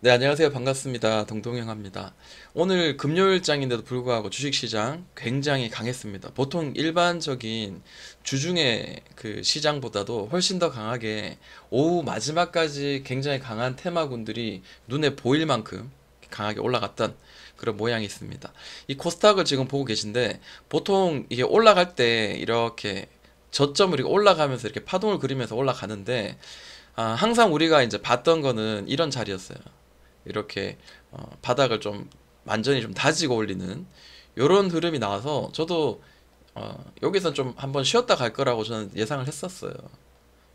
네, 안녕하세요. 반갑습니다. 동동영합니다. 오늘 금요일장인데도 불구하고 주식시장 굉장히 강했습니다. 보통 일반적인 주중에 그 시장보다도 훨씬 더 강하게 오후 마지막까지 굉장히 강한 테마군들이 눈에 보일 만큼 강하게 올라갔던 그런 모양이 있습니다. 이 코스닥을 지금 보고 계신데 보통 이게 올라갈 때 이렇게 저점을 이렇게 올라가면서 이렇게 파동을 그리면서 올라가는데 항상 우리가 이제 봤던 거는 이런 자리였어요. 이렇게 바닥을 좀 완전히 좀 다지고 올리는 요런 흐름이 나와서 저도 여기서 좀 한번 쉬었다 갈 거라고 저는 예상을 했었어요.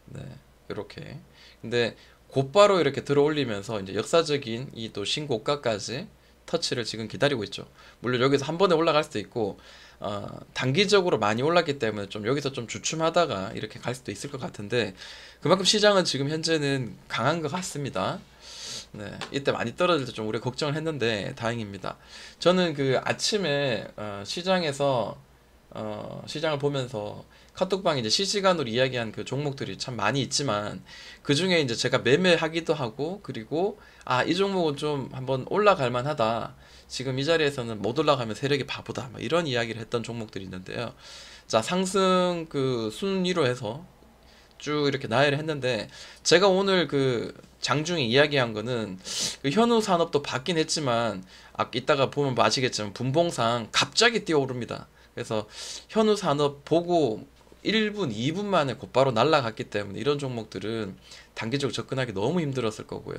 네, 이렇게. 근데 곧바로 이렇게 들어 올리면서 이제 역사적인 이 또 신고가까지 터치를 지금 기다리고 있죠. 물론 여기서 한 번에 올라갈 수도 있고 단기적으로 많이 올랐기 때문에 좀 여기서 좀 주춤하다가 이렇게 갈 수도 있을 것 같은데 그만큼 시장은 지금 현재는 강한 것 같습니다. 네, 이때 많이 떨어질 때 좀 우리 걱정을 했는데 다행입니다. 저는 그 아침에 시장에서 시장을 보면서 카톡방에 이제 실시간으로 이야기한 그 종목들이 참 많이 있지만 그 중에 이제 제가 매매하기도 하고 그리고 이 종목은 좀 한번 올라갈 만하다. 지금 이 자리에서는 못 올라가면 세력이 바보다. 뭐 이런 이야기를 했던 종목들이 있는데요. 자, 상승 그 순위로 해서 쭉 이렇게 나열을 했는데 제가 오늘 그 장중에 이야기한 거는 그 현우 산업도 받긴 했지만 이따가 보면 아시겠지만 분봉상 갑자기 뛰어오릅니다. 그래서 현우 산업 보고 1분, 2분 만에 곧바로 날아갔기 때문에 이런 종목들은 단기적으로 접근하기 너무 힘들었을 거고요.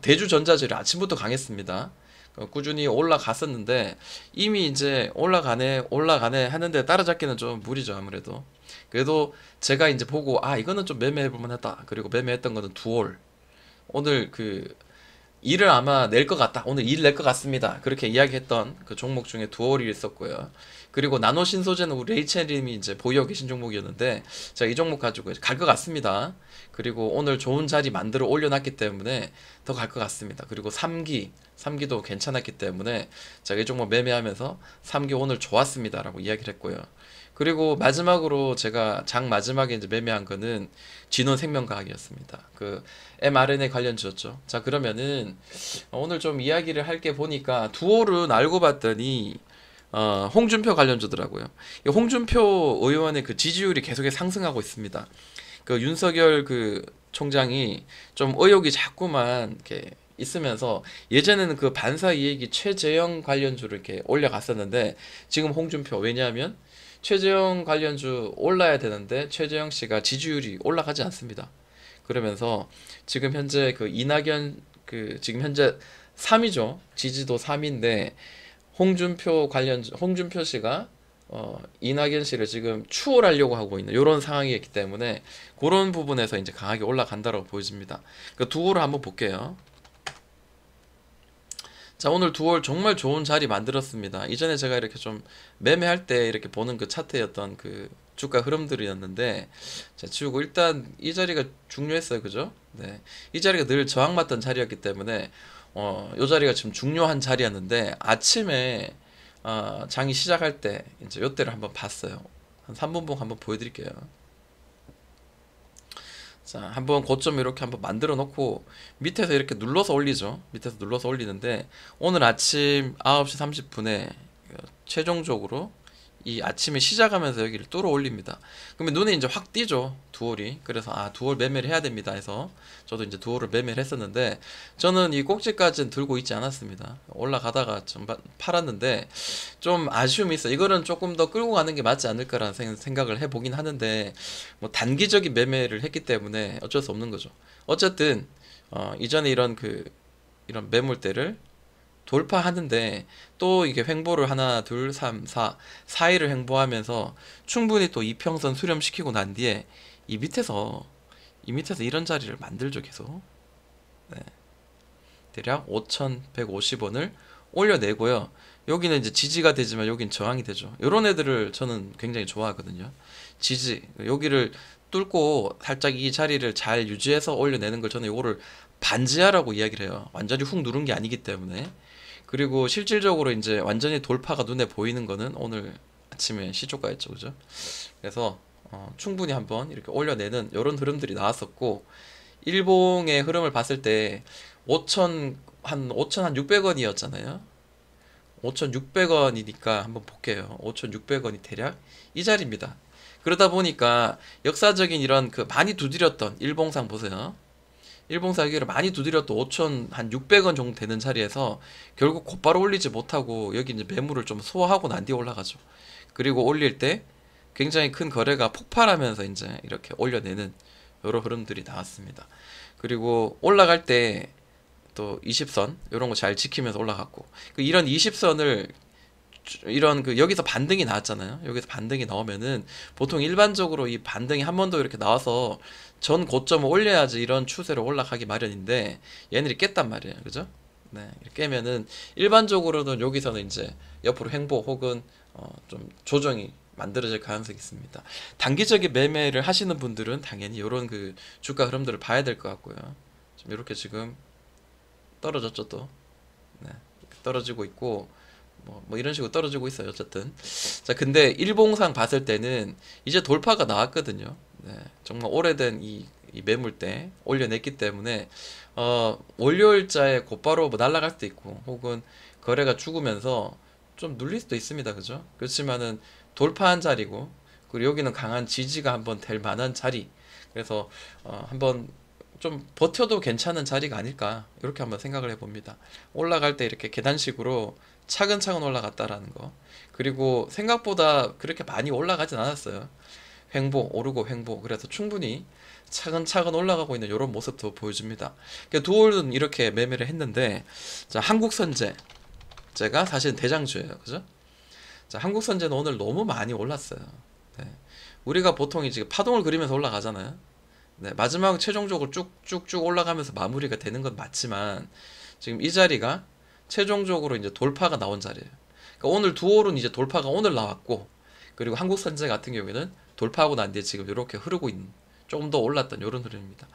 대주전자재료 아침부터 강했습니다. 꾸준히 올라갔었는데 이미 이제 올라가네 올라가네 하는데 따라잡기는 좀 무리죠 아무래도. 그래도 제가 이제 보고 이거는 좀 매매해 볼 만하다. 그리고 매매했던 거는 두올. 오늘 그 일을 아마 낼 것 같다. 오늘 일 낼 것 같습니다. 그렇게 이야기했던 그 종목 중에 두올이 있었고요. 그리고 나노 신소재는 우리 레이첼님이 이제 보유하고 계신 종목이었는데 제가 이 종목 가지고 갈 것 같습니다. 그리고 오늘 좋은 자리 만들어 올려놨기 때문에 더 갈 것 같습니다. 그리고 3기도 괜찮았기 때문에 제가 이 종목 매매하면서 3기 오늘 좋았습니다라고 이야기를 했고요. 그리고 마지막으로 제가 장 마지막에 이제 매매한 거는 진원생명과학이었습니다. 그 mRNA 관련주였죠. 자, 그러면은 오늘 좀 이야기를 할 게 보니까 두올은 알고 봤더니 홍준표 관련주더라고요. 이 홍준표 의원의 그 지지율이 계속해서 상승하고 있습니다. 그 윤석열 그 총장이 좀 의혹이 자꾸만 이렇게 있으면서 예전에는 그 반사 이익이 최재형 관련주를 이렇게 올려갔었는데 지금 홍준표 왜냐하면 최재형 관련주 올라야 되는데 최재형 씨가 지지율이 올라가지 않습니다. 그러면서 지금 현재 그 이낙연 그 지금 현재 3위죠. 지지도 3위인데 홍준표 씨가 이낙연 씨를 지금 추월하려고 하고 있는 이런 상황이었기 때문에 그런 부분에서 이제 강하게 올라간다고 보여집니다. 그 두호를 한번 볼게요. 자, 오늘 두월 정말 좋은 자리 만들었습니다. 이전에 제가 이렇게 좀 매매할 때 이렇게 보는 그 차트였던 그 주가 흐름들이었는데, 자, 지우고 일단 이 자리가 중요했어요. 그죠? 네. 이 자리가 늘 저항 맞던 자리였기 때문에, 이 자리가 지금 중요한 자리였는데, 아침에, 장이 시작할 때, 이제 요때를 한번 봤어요. 한 3분봉 한번 보여드릴게요. 자, 한번 고점 이렇게 한번 만들어 놓고 밑에서 이렇게 눌러서 올리죠. 밑에서 눌러서 올리는데 오늘 아침 9시 30분에 최종적으로 이 아침에 시작하면서 여기를 뚫어 올립니다. 그러면 눈에 이제 확 띄죠. 두올이. 그래서 두올 매매를 해야 됩니다 해서 저도 이제 두올을 매매를 했었는데 저는 이 꼭지까지는 들고 있지 않았습니다. 올라가다가 좀 팔았는데 좀 아쉬움이 있어. 이거는 조금 더 끌고 가는 게 맞지 않을까라는 생각을 해보긴 하는데 뭐 단기적인 매매를 했기 때문에 어쩔 수 없는 거죠. 어쨌든 이전에 이런 매물대를 돌파하는데 또 이게 횡보를 하나, 둘, 삼, 사, 4일을 횡보하면서 충분히 또 이평선 수렴시키고 난 뒤에 이 밑에서 이 밑에서 이런 자리를 만들죠 계속. 네. 대략 5,150원을 올려내고요. 여기는 이제 지지가 되지만 여긴 저항이 되죠. 이런 애들을 저는 굉장히 좋아하거든요. 지지 여기를 뚫고 살짝 이 자리를 잘 유지해서 올려내는 걸 저는 이거를 반지하라고 이야기를 해요. 완전히 훅 누른 게 아니기 때문에. 그리고 실질적으로 이제 완전히 돌파가 눈에 보이는 거는 오늘 아침에 시초가였죠, 그죠? 그래서 충분히 한번 이렇게 올려내는 이런 흐름들이 나왔었고 일봉의 흐름을 봤을 때 5천 한 5,600원이었잖아요. 5,600원이니까 한번 볼게요. 5,600원이 대략 이 자리입니다. 그러다 보니까 역사적인 이런 그 많이 두드렸던 일봉상 보세요. 일봉상 여기를 많이 두드렸던 5,600원 정도 되는 자리에서 결국 곧바로 올리지 못하고 여기 이제 매물을 좀 소화하고 난 뒤에 올라가죠. 그리고 올릴 때 굉장히 큰 거래가 폭발하면서 이제 이렇게 올려내는 여러 흐름들이 나왔습니다. 그리고 올라갈 때 또 20선 이런 거 잘 지키면서 올라갔고 이런 20선을 이런 그 여기서 반등이 나왔잖아요. 여기서 반등이 나오면은 보통 일반적으로 이 반등이 한 번 더 이렇게 나와서 전 고점을 올려야지 이런 추세로 올라가기 마련인데 얘네들이 깼단 말이에요. 그죠? 네, 이렇게 깨면은 일반적으로는 여기서는 이제 옆으로 횡보 혹은 좀 조정이 만들어질 가능성이 있습니다. 단기적인 매매를 하시는 분들은 당연히 이런 그 주가 흐름들을 봐야 될 것 같고요. 좀 이렇게 지금 떨어졌죠 또. 네, 떨어지고 있고 뭐 이런 식으로 떨어지고 있어요. 어쨌든 자 근데 일봉상 봤을 때는 이제 돌파가 나왔거든요. 네, 정말 오래된 이 매물대 올려냈기 때문에 월요일자에 곧바로 뭐 날아갈 수도 있고 혹은 거래가 죽으면서 좀 눌릴 수도 있습니다. 그죠? 그렇지만은 돌파한 자리고 그리고 여기는 강한 지지가 한번 될 만한 자리. 그래서 한번 좀 버텨도 괜찮은 자리가 아닐까 이렇게 한번 생각을 해봅니다. 올라갈 때 이렇게 계단식으로 차근차근 올라갔다라는 거. 그리고 생각보다 그렇게 많이 올라가진 않았어요. 횡보 오르고 횡보. 그래서 충분히 차근차근 올라가고 있는 이런 모습도 보여줍니다. 그러니까 두올은 이렇게 매매를 했는데 자 한국선제 제가 사실 대장주예요. 그죠? 자 한국선제는 오늘 너무 많이 올랐어요. 네. 우리가 보통 이제 파동을 그리면서 올라가잖아요. 네, 마지막 최종적으로 쭉쭉쭉 올라가면서 마무리가 되는 건 맞지만 지금 이 자리가 최종적으로 이제 돌파가 나온 자리예요. 그러니까 오늘 두올은 이제 돌파가 오늘 나왔고 그리고 한국선제 같은 경우에는 돌파하고 난 뒤에 지금 이렇게 흐르고 있는 조금 더 올랐던 이런 흐름입니다.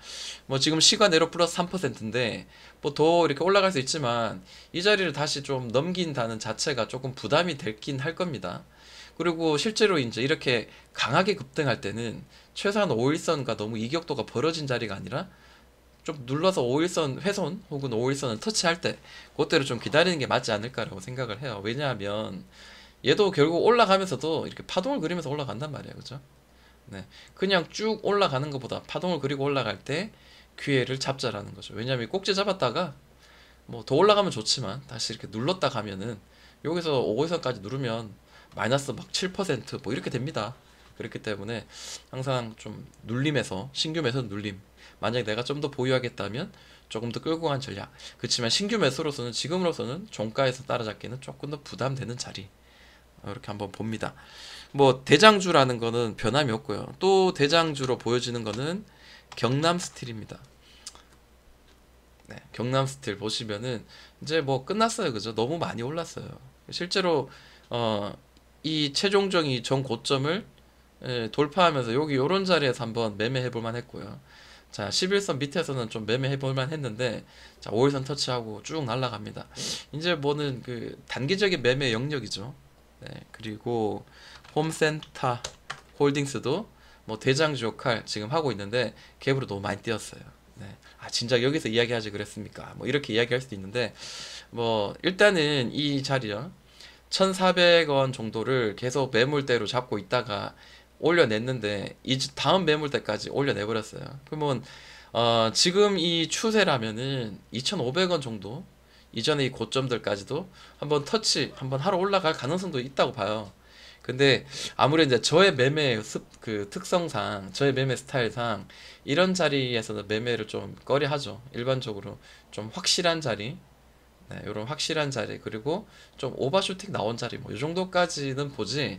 뭐 지금 시간외로 플러스 3%인데 뭐 더 이렇게 올라갈 수 있지만 이 자리를 다시 좀 넘긴다는 자체가 조금 부담이 되긴 할 겁니다. 그리고 실제로 이제 이렇게 강하게 급등할 때는 최소한 5일선과 너무 이격도가 벌어진 자리가 아니라 좀 눌러서 5일선 훼손 혹은 5일선을 터치할 때 그때를 좀 기다리는 게 맞지 않을까라고 생각을 해요. 왜냐하면 얘도 결국 올라가면서도 이렇게 파동을 그리면서 올라간단 말이에요. 그죠? 네. 그냥 쭉 올라가는 것보다 파동을 그리고 올라갈 때 기회를 잡자라는 거죠. 왜냐하면 꼭지 잡았다가 뭐 더 올라가면 좋지만 다시 이렇게 눌렀다 가면은 여기서 5일선까지 누르면 마이너스 막 7%뭐 이렇게 됩니다. 그렇기 때문에 항상 좀 눌림에서 신규 매수 눌림. 만약에 내가 좀 더 보유하겠다면 조금 더 끌고 간 전략. 그렇지만 신규 매수로서는 지금으로서는 종가에서 따라잡기는 조금 더 부담되는 자리. 이렇게 한번 봅니다. 뭐 대장주라는 거는 변함이 없고요. 또 대장주로 보여지는 거는 경남 스틸입니다. 네, 경남 스틸 보시면은 이제 뭐 끝났어요. 그죠? 너무 많이 올랐어요. 실제로 이 최종적인 전 고점을 돌파하면서 여기 요런 자리에서 한번 매매해 볼 만 했고요. 자, 11선 밑에서는 좀 매매해 볼 만 했는데 자, 5일선 터치하고 쭉 날아갑니다. 이제 뭐는 그 단기적인 매매 영역이죠. 네, 그리고 홈센터 홀딩스도 뭐 대장주 역할 지금 하고 있는데 갭으로 너무 많이 뛰었어요. 네. 아, 진작 여기서 이야기하지 그랬습니까? 뭐 이렇게 이야기할 수도 있는데 뭐 일단은 이 자리요. 1,400원 정도를 계속 매물대로 잡고 있다가 올려냈는데 이 다음 매물대까지 올려내버렸어요. 그러면 지금 이 추세라면은 2,500원 정도 이전에 이 고점들까지도 한번 터치 한번 하러 올라갈 가능성도 있다고 봐요. 근데 아무래도 이제 저의 매매 그 특성상 저의 매매 스타일상 이런 자리에서는 매매를 좀 꺼려하죠. 일반적으로 좀 확실한 자리, 네, 이런 확실한 자리 그리고 좀 오버슈팅 나온 자리 뭐 이 정도까지는 보지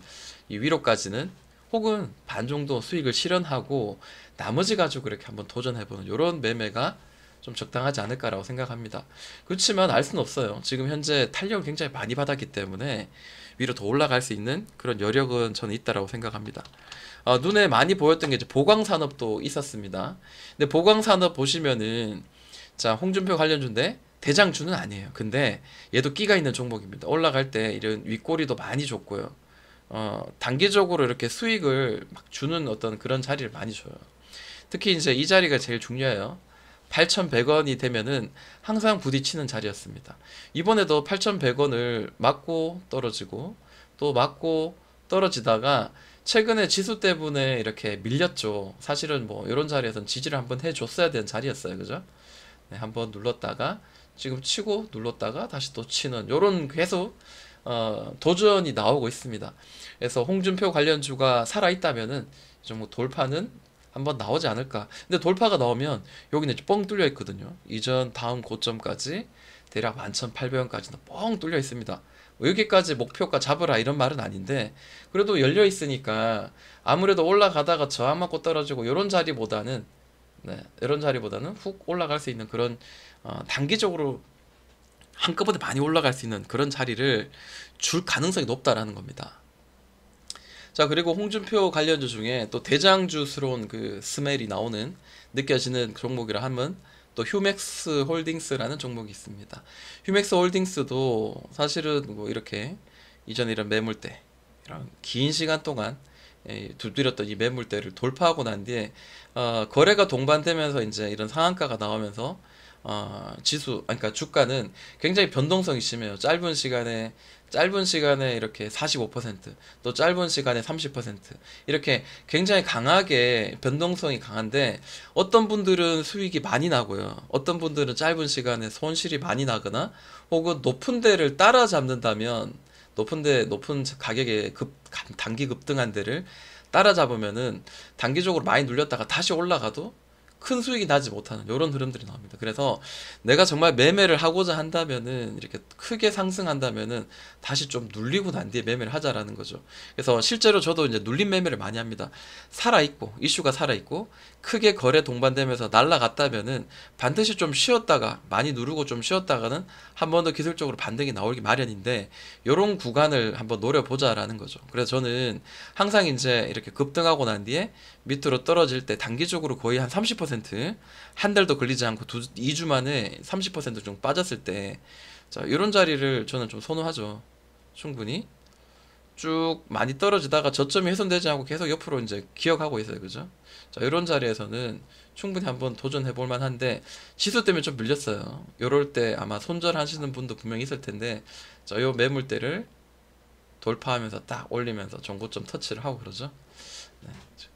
이 위로까지는 혹은 반 정도 수익을 실현하고 나머지 가지고 이렇게 한번 도전해보는 이런 매매가 좀 적당하지 않을까라고 생각합니다. 그렇지만 알 수는 없어요. 지금 현재 탄력을 굉장히 많이 받았기 때문에 위로 더 올라갈 수 있는 그런 여력은 저는 있다라고 생각합니다. 눈에 많이 보였던 게 이제 보강산업도 있었습니다. 근데 보강산업 보시면은 자 홍준표 관련주인데 대장주는 아니에요. 근데 얘도 끼가 있는 종목입니다. 올라갈 때 이런 윗꼬리도 많이 줬고요. 단기적으로 이렇게 수익을 막 주는 어떤 그런 자리를 많이 줘요. 특히 이제 이 자리가 제일 중요해요. 8,100원이 되면은 항상 부딪히는 자리였습니다. 이번에도 8,100원을 맞고 떨어지고 또 맞고 떨어지다가 최근에 지수 때문에 이렇게 밀렸죠. 사실은 뭐 이런 자리에서는 지지를 한번 해줬어야 되는 자리였어요. 그죠? 네, 한번 눌렀다가 지금 치고 눌렀다가 다시 또 치는 요런 계속 도전이 나오고 있습니다. 그래서 홍준표 관련주가 살아있다면은 좀 뭐 돌파는 한번 나오지 않을까. 근데 돌파가 나오면 여기는 이제 뻥 뚫려 있거든요. 이전 다음 고점까지 대략 11,800원까지는 뻥 뚫려 있습니다. 뭐 여기까지 목표가 잡으라 이런 말은 아닌데 그래도 열려 있으니까 아무래도 올라가다가 저항 맞고 떨어지고 이런 자리보다는 네, 이런 자리보다는 훅 올라갈 수 있는 그런 단기적으로 한꺼번에 많이 올라갈 수 있는 그런 자리를 줄 가능성이 높다라는 겁니다. 자, 그리고 홍준표 관련주 중에 또 대장주스러운 그 스멜이 나오는 느껴지는 종목이라 하면 또 휴맥스 홀딩스라는 종목이 있습니다. 휴맥스 홀딩스도 사실은 뭐 이렇게 이전 이런 매물대 이런 긴 시간 동안 두드렸던 이 매물대를 돌파하고 난 뒤에 거래가 동반되면서 이제 이런 상한가가 나오면서 그러니까 주가는 굉장히 변동성이 심해요. 짧은 시간에 이렇게 45%, 또 짧은 시간에 30% 이렇게 굉장히 강하게 변동성이 강한데 어떤 분들은 수익이 많이 나고요. 어떤 분들은 짧은 시간에 손실이 많이 나거나 혹은 높은 데를 따라잡는다면 높은 가격에 단기 급등한 데를 따라잡으면은 단기적으로 많이 눌렸다가 다시 올라가도 큰 수익이 나지 못하는 이런 흐름들이 나옵니다. 그래서 내가 정말 매매를 하고자 한다면은 이렇게 크게 상승한다면은 다시 좀 눌리고 난 뒤에 매매를 하자라는 거죠. 그래서 실제로 저도 이제 눌림 매매를 많이 합니다. 살아있고 이슈가 살아있고 크게 거래 동반되면서 날라갔다면은 반드시 좀 쉬었다가 많이 누르고 좀 쉬었다가는 한 번 더 기술적으로 반등이 나오기 마련인데 이런 구간을 한번 노려보자라는 거죠. 그래서 저는 항상 이제 이렇게 급등하고 난 뒤에 밑으로 떨어질 때 단기적으로 거의 한 30%한 달도 걸리지 않고 2주 만에 30% 정도 빠졌을 때 자, 이런 자리를 저는 좀 선호하죠. 충분히 쭉 많이 떨어지다가 저점이 훼손되지 않고 계속 옆으로 이제 기억하고 있어요. 그죠? 자, 이런 자리에서는 충분히 한번 도전해 볼 만한데 지수 때문에 좀 밀렸어요. 요럴 때 아마 손절하시는 분도 분명히 있을 텐데 자, 요 매물대를 돌파하면서 딱 올리면서 정고점 터치를 하고 그러죠. 네.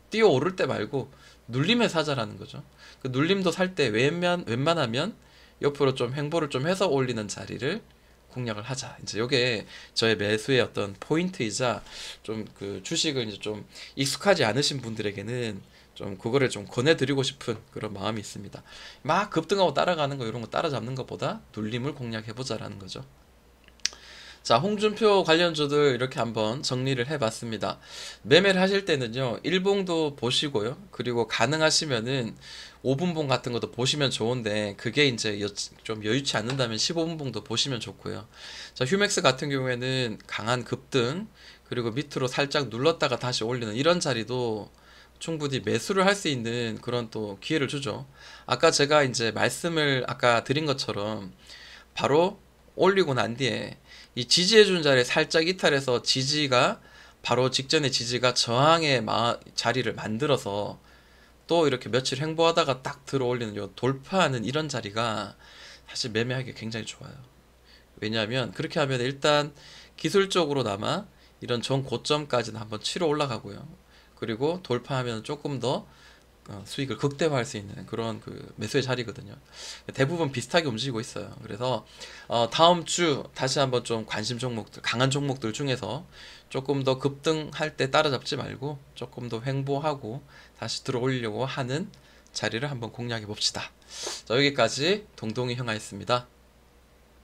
뛰어 오를 때 말고 눌림에 사자라는 거죠. 그 눌림도 살 때 웬만하면 옆으로 좀 횡보를 좀 해서 올리는 자리를 공략을 하자. 이제 요게 저의 매수의 어떤 포인트이자 좀 그 주식을 이제 좀 익숙하지 않으신 분들에게는 좀 그거를 좀 권해드리고 싶은 그런 마음이 있습니다. 막 급등하고 따라가는 거 이런 거 따라잡는 것보다 눌림을 공략해보자라는 거죠. 자, 홍준표 관련주들 이렇게 한번 정리를 해봤습니다. 매매를 하실 때는요, 일봉도 보시고요. 그리고 가능하시면은 5분봉 같은 것도 보시면 좋은데 그게 이제 좀 여유치 않는다면 15분봉도 보시면 좋고요. 자, 휴맥스 같은 경우에는 강한 급등 그리고 밑으로 살짝 눌렀다가 다시 올리는 이런 자리도 충분히 매수를 할 수 있는 그런 또 기회를 주죠. 아까 제가 이제 말씀을 아까 드린 것처럼 바로 올리고 난 뒤에 이 지지해준 자리에 살짝 이탈해서 지지가 바로 직전에 지지가 저항의 자리를 만들어서 또 이렇게 며칠 횡보하다가 딱 들어 올리는 요 돌파하는 이런 자리가 사실 매매하기 굉장히 좋아요. 왜냐하면 그렇게 하면 일단 기술적으로나마 이런 전 고점까지는 한번 치러 올라가고요. 그리고 돌파하면 조금 더 수익을 극대화할 수 있는 그런 그 매수의 자리거든요. 대부분 비슷하게 움직이고 있어요. 그래서 다음 주 다시 한번 좀 관심 종목들, 강한 종목들 중에서 조금 더 급등할 때 따라잡지 말고 조금 더 횡보하고 다시 들어올려고 하는 자리를 한번 공략해 봅시다. 자, 여기까지 동동이 형아였습니다.